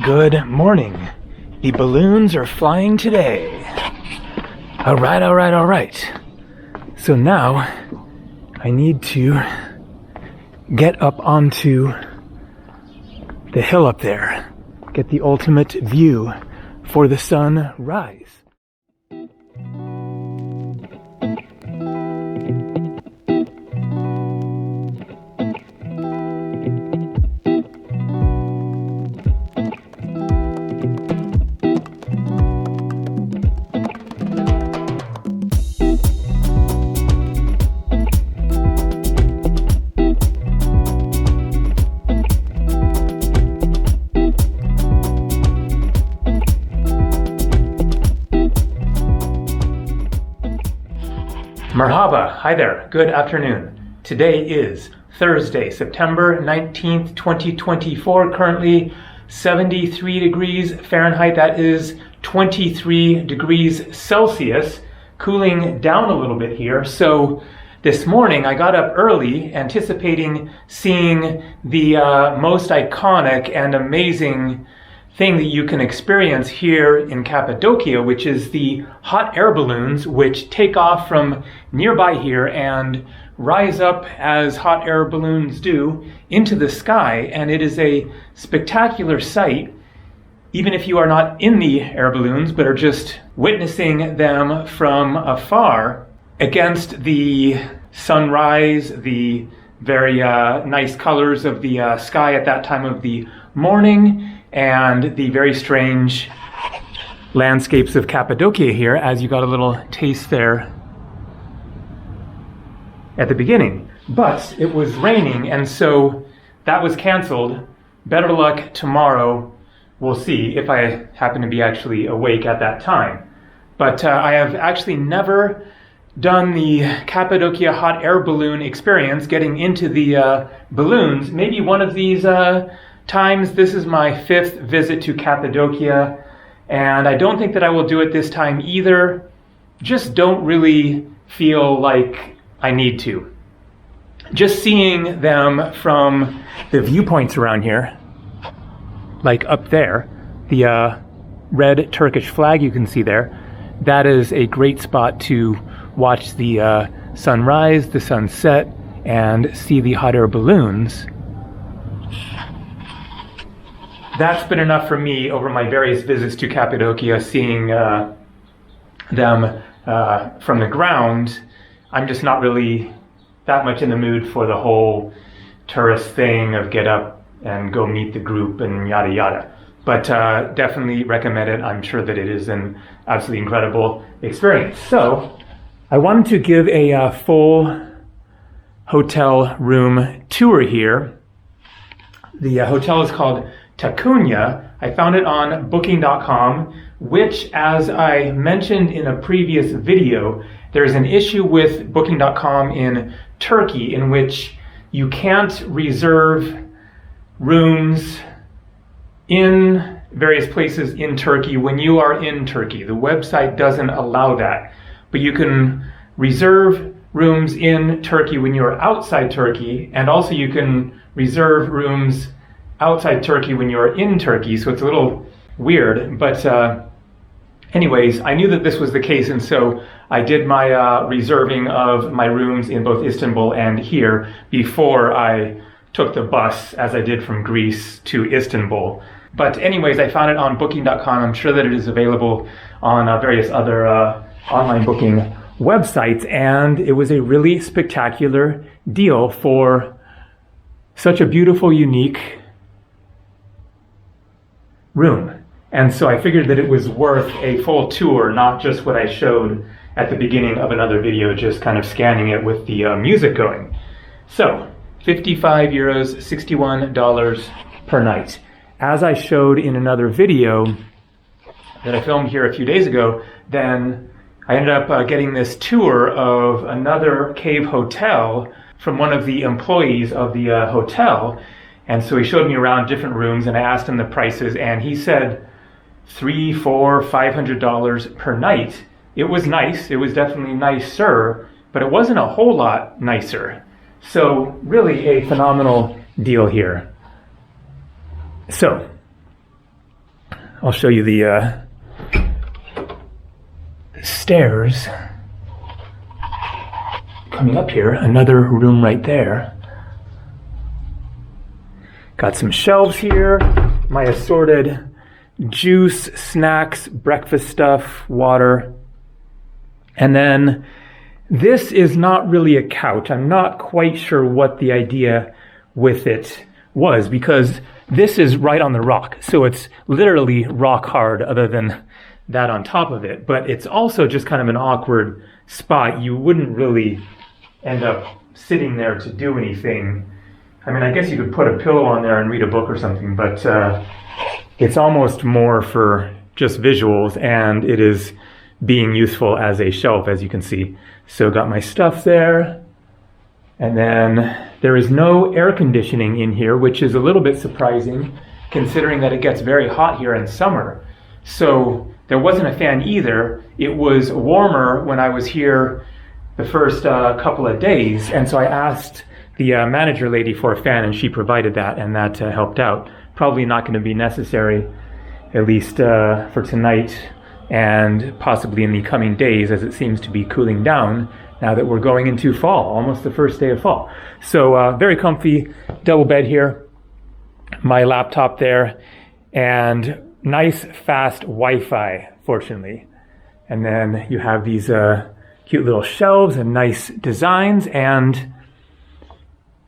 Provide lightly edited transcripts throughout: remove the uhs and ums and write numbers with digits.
Good morning. The balloons are flying today. All right. So now I need to get up onto the hill up there, get the ultimate view for the sunrise. Marhaba, hi there, good afternoon. Today is Thursday, September 19th, 2024, currently 73 degrees Fahrenheit, that is 23 degrees Celsius, cooling down a little bit here. So this morning I got up early anticipating seeing the most iconic and amazing thing that you can experience here in Cappadocia, which is the hot air balloons, which take off from nearby here and rise up as hot air balloons do into the sky. And it is a spectacular sight, even if you are not in the air balloons, but are just witnessing them from afar against the sunrise, the very nice colors of the sky at that time of the morning, and the very strange landscapes of Cappadocia here, as you got a little taste there at the beginning. But it was raining, and so that was canceled. Better luck tomorrow. We'll see if I happen to be actually awake at that time. But I have actually never done the Cappadocia hot air balloon experience, getting into the balloons. Maybe one of these times. This is my 5th visit to Cappadocia, and I don't think that I will do it this time either. Just don't really feel like I need to. Just seeing them from the viewpoints around here, like up there, the red Turkish flag you can see there, that is a great spot to watch the sunrise, the sunset, and see the hot air balloons. That's been enough for me over my various visits to Cappadocia, seeing them from the ground. I'm just not really that much in the mood for the whole tourist thing of get up and go meet the group and yada yada. But definitely recommend it. I'm sure that it is an absolutely incredible experience. So I wanted to give a full hotel room tour here. The hotel is called Takunya. I found it on booking.com, which, as I mentioned in a previous video, there's an issue with booking.com in Turkey in which you can't reserve rooms in various places in Turkey when you are in Turkey. The website doesn't allow that, but you can reserve rooms in Turkey when you're outside Turkey, and also you can reserve rooms outside Turkey when you're in Turkey, so it's a little weird. But anyways, I knew that this was the case, and so I did my reserving of my rooms in both Istanbul and here before I took the bus, as I did from Greece to Istanbul. But anyways, I found it on booking.com. I'm sure that it is available on various other online booking websites, and it was a really spectacular deal for such a beautiful, unique room. And so I figured that it was worth a full tour, not just what I showed at the beginning of another video, just kind of scanning it with the music going. So 55 euros, $61 per night. As I showed in another video that I filmed here a few days ago, then I ended up getting this tour of another cave hotel from one of the employees of the hotel. And so he showed me around different rooms, and I asked him the prices, and he said $300, $400, $500 per night. It was nice. It was definitely nicer, but it wasn't a whole lot nicer. So really a phenomenal deal here. So I'll show you the stairs. Coming up here, another room right there. Got some shelves here, my assorted juice, snacks, breakfast stuff, water. And then this is not really a couch. I'm not quite sure what the idea with it was, because this is right on the rock. So it's literally rock hard other than that on top of it. But it's also just kind of an awkward spot. You wouldn't really end up sitting there to do anything. I mean, I guess you could put a pillow on there and read a book or something, but it's almost more for just visuals, and it is being useful as a shelf, as you can see. So got my stuff there, and then there is no air conditioning in here, which is a little bit surprising considering that it gets very hot here in summer. So there wasn't a fan either. It was warmer when I was here the first couple of days, and so I asked the manager lady for a fan, and she provided that, and that helped out. Probably not going to be necessary, at least for tonight, and possibly in the coming days, as it seems to be cooling down now that we're going into fall, almost the first day of fall. So very comfy double bed here, my laptop there, and nice fast Wi-Fi, fortunately. And then you have these cute little shelves and nice designs, and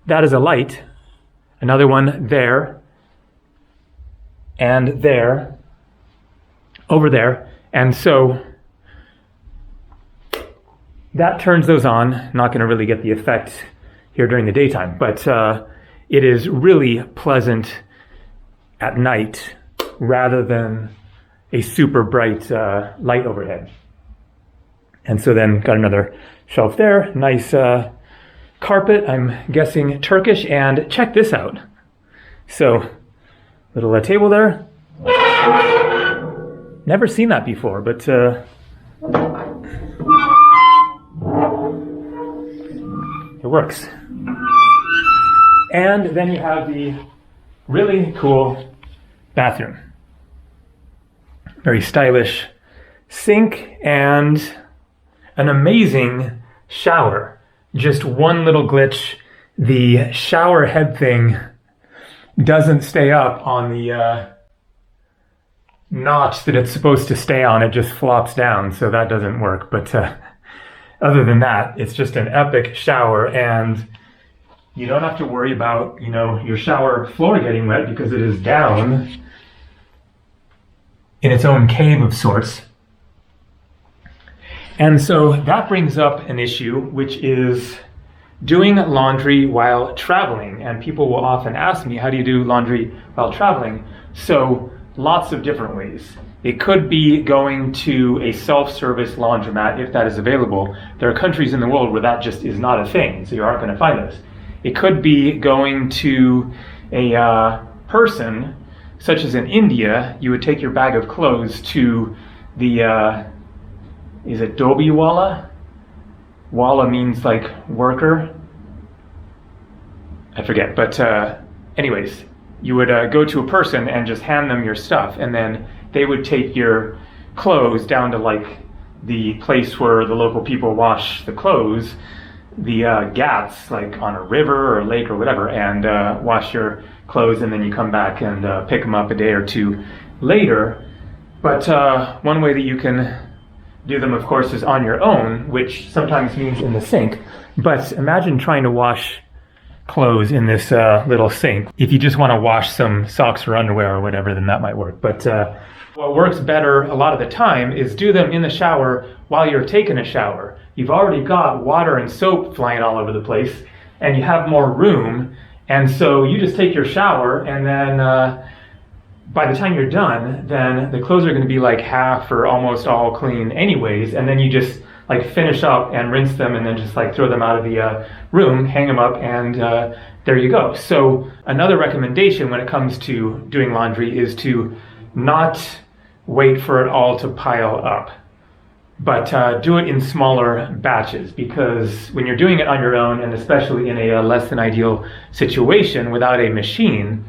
that is a light. Another one there, and there, over there. And so that turns those on. Not going to really get the effect here during the daytime, but it is really pleasant at night rather than a super bright light overhead. And so then got another shelf there, nice carpet, I'm guessing Turkish, and check this out. So, little table there. Never seen that before, but it works. And then you have the really cool bathroom. Very stylish sink and an amazing shower. Just one little glitch. The shower head thing doesn't stay up on the notch that it's supposed to stay on. It just flops down, so that doesn't work. But other than that, it's just an epic shower, and you don't have to worry about, your shower floor getting wet because it is down in its own cave of sorts. And so that brings up an issue, which is doing laundry while traveling. And people will often ask me, how do you do laundry while traveling? So lots of different ways. It could be going to a self-service laundromat if that is available. There are countries in the world where that just is not a thing, so you aren't going to find those. It could be going to a person, such as in India. You would take your bag of clothes to the is it Dobi Wala? Wala means like worker. I forget, but anyways, you would go to a person and just hand them your stuff, and then they would take your clothes down to like the place where the local people wash the clothes, the ghats, like on a river or a lake or whatever, and wash your clothes, and then you come back and pick them up a day or two later. But one way that you can do them, of course, is on your own, which sometimes means in the sink. But imagine trying to wash clothes in this little sink. If you just want to wash some socks or underwear or whatever, then that might work. But what works better a lot of the time is do them in the shower while you're taking a shower. You've already got water and soap flying all over the place, and you have more room. And so you just take your shower, and then by the time you're done, then the clothes are going to be like half or almost all clean anyways, and then you just like finish up and rinse them, and then just like throw them out of the room, hang them up, and there you go. So another recommendation when it comes to doing laundry is to not wait for it all to pile up, but do it in smaller batches, because when you're doing it on your own, and especially in a less than ideal situation without a machine,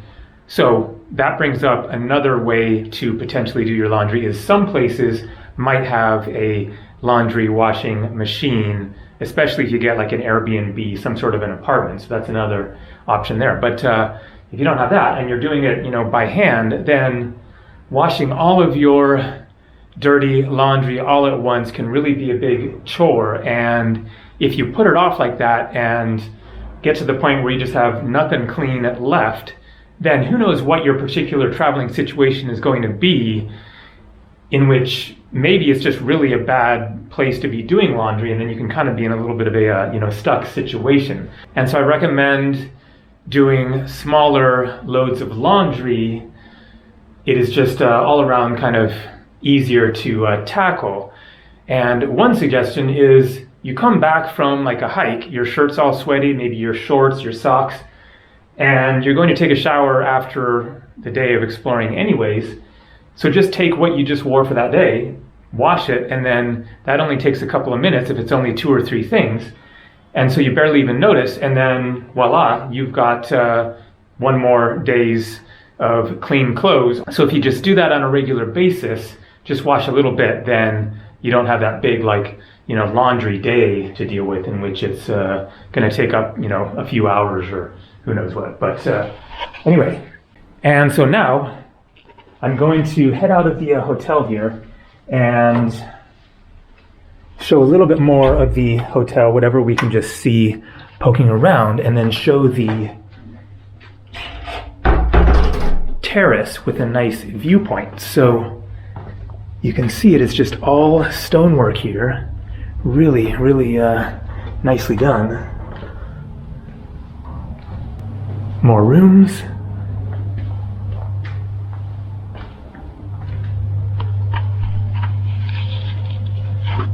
So that brings up another way to potentially do your laundry is some places might have a laundry washing machine, especially if you get like an Airbnb, some sort of an apartment. So that's another option there. But if you don't have that and you're doing it, by hand, then washing all of your dirty laundry all at once can really be a big chore. And if you put it off like that and get to the point where you just have nothing clean left, then who knows what your particular traveling situation is going to be, in which maybe it's just really a bad place to be doing laundry, and then you can kind of be in a little bit of a stuck situation. And so I recommend doing smaller loads of laundry. It is just all around kind of easier to tackle. And one suggestion is you come back from like a hike, your shirt's all sweaty, maybe your shorts, your socks, and you're going to take a shower after the day of exploring anyways. So just take what you just wore for that day, wash it, and then that only takes a couple of minutes if it's only 2 or 3 things. And so you barely even notice, and then voila, you've got 1 more day's of clean clothes. So if you just do that on a regular basis, just wash a little bit, then you don't have that big laundry day to deal with, in which it's going to take up a few hours or who knows what. But anyway, and so now I'm going to head out of the hotel here and show a little bit more of the hotel, whatever we can just see poking around, and then show the terrace with a nice viewpoint. So you can see it is just all stonework here. Really, really nicely done. More rooms.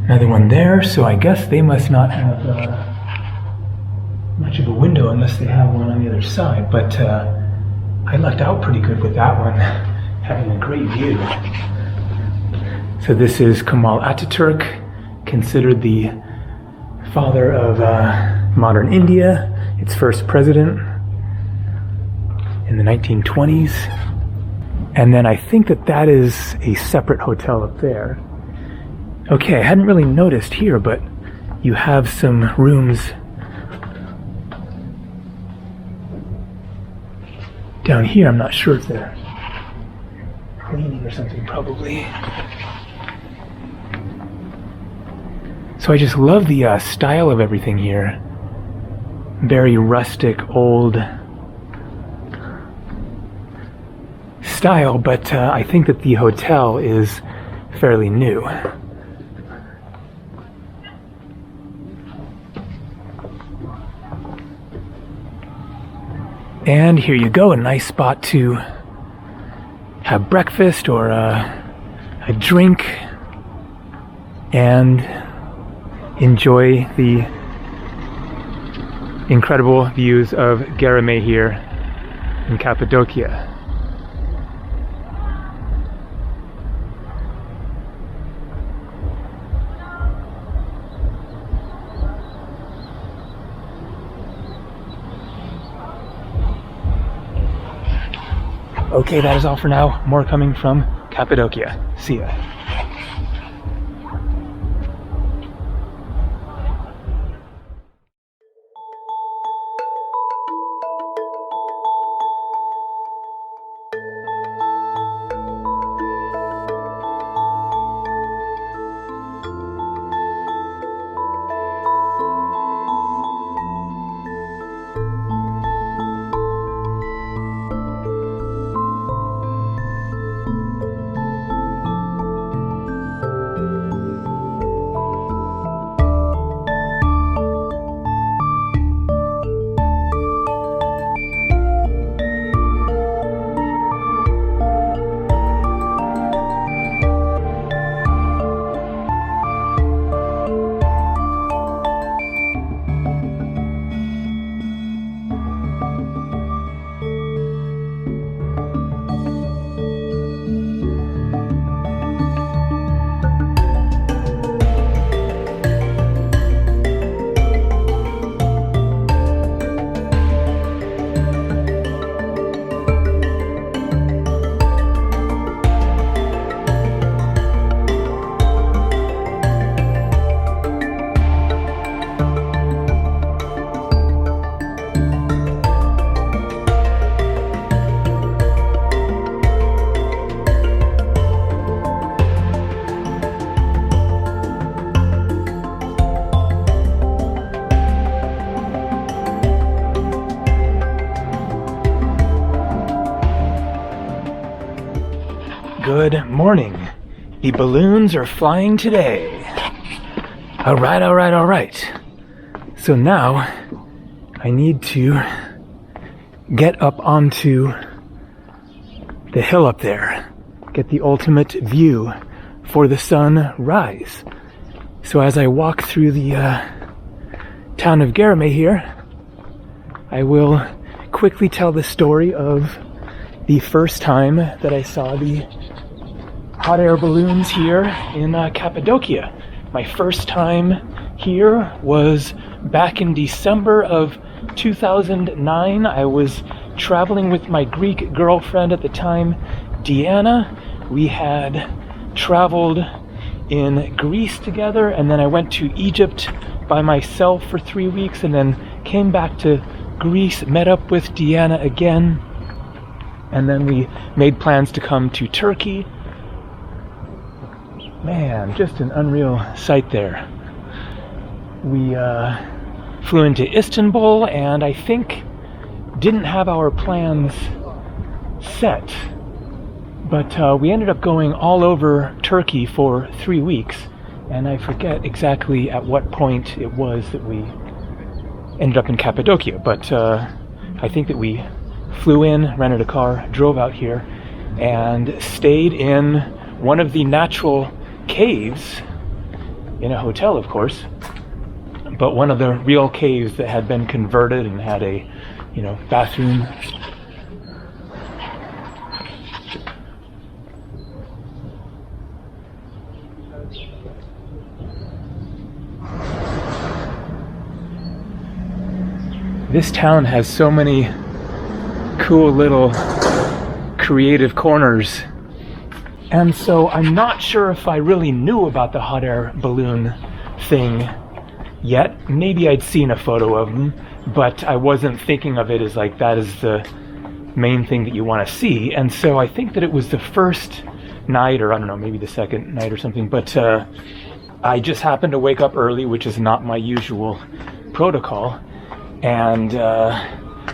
Another one there, so I guess they must not have much of a window unless they have one on the other side, but I lucked out pretty good with that one, having a great view. So this is Kemal Ataturk, considered the father of modern India, its first president in the 1920s. And then I think that is a separate hotel up there. Okay, I hadn't really noticed here, but you have some rooms down here. I'm not sure if they're cleaning or something, probably. So I just love the style of everything here. Very rustic, old style, but I think that the hotel is fairly new. And here you go, a nice spot to have breakfast or a drink and enjoy the incredible views of Goreme here in Cappadocia. Okay, that is all for now. More coming from Cappadocia. See ya. Good morning. The balloons are flying today. All right. So now I need to get up onto the hill up there, get the ultimate view for the sunrise. So as I walk through the town of Goreme here, I will quickly tell the story of the first time that I saw the hot air balloons here in Cappadocia. My first time here was back in December of 2009. I was traveling with my Greek girlfriend at the time, Deanna. We had traveled in Greece together, and then I went to Egypt by myself for 3 weeks, and then came back to Greece, met up with Deanna again, and then we made plans to come to Turkey. Man, just an unreal sight there. We flew into Istanbul, and I think didn't have our plans set, but we ended up going all over Turkey for 3 weeks, and I forget exactly at what point it was that we ended up in Cappadocia, but I think that we flew in, rented a car, drove out here, and stayed in one of the natural caves, in a hotel of course, but one of the real caves that had been converted and had a, bathroom. This town has so many cool little creative corners, and so I'm not sure if I really knew about the hot air balloon thing yet. Maybe I'd seen a photo of them, but I wasn't thinking of it as like that is the main thing that you want to see. And so I think that it was the first night, or I don't know, maybe the second night or something, but I just happened to wake up early, which is not my usual protocol, and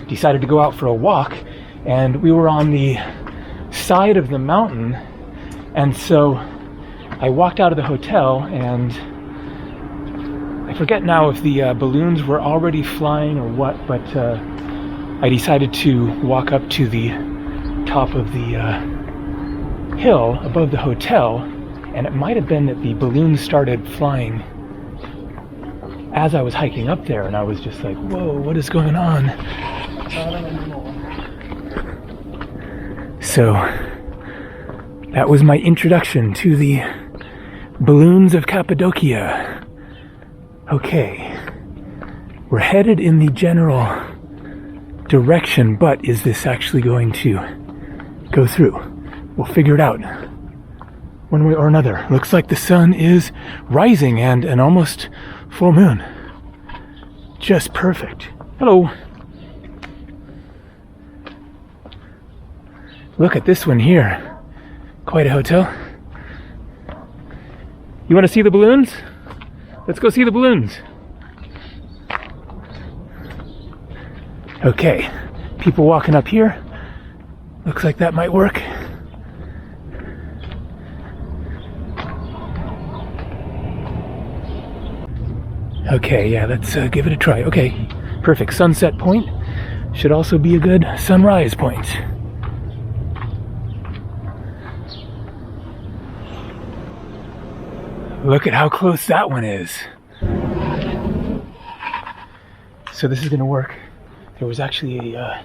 decided to go out for a walk. And we were on the side of the mountain, and so I walked out of the hotel, and I forget now if the balloons were already flying or what, but I decided to walk up to the top of the hill above the hotel, and it might have been that the balloons started flying as I was hiking up there, and I was just like, whoa, what is going on? So that was my introduction to the balloons of Cappadocia. Okay, we're headed in the general direction, but is this actually going to go through? We'll figure it out one way or another. Looks like the sun is rising and an almost full moon. Just perfect. Hello. Look at this one here. Quite a hotel. You want to see the balloons? Let's go see the balloons. Okay, people walking up here. Looks like that might work. Okay, yeah, let's give it a try. Okay, perfect. Sunset point should also be a good sunrise point. Look at how close that one is. So this is going to work. There was actually a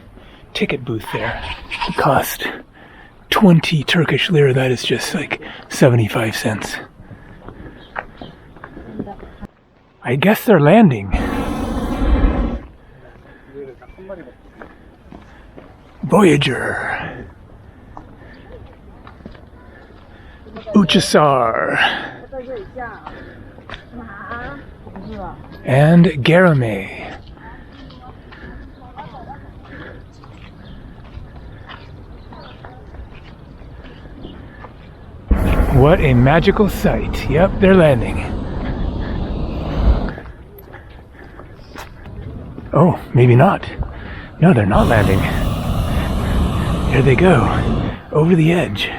ticket booth there. It cost 20 Turkish lira. That is just like 75 cents. I guess they're landing. Voyager. Uchasar. And Goreme. What a magical sight. Yep, they're landing. Oh, maybe not. No, they're not landing. Here they go, over the edge.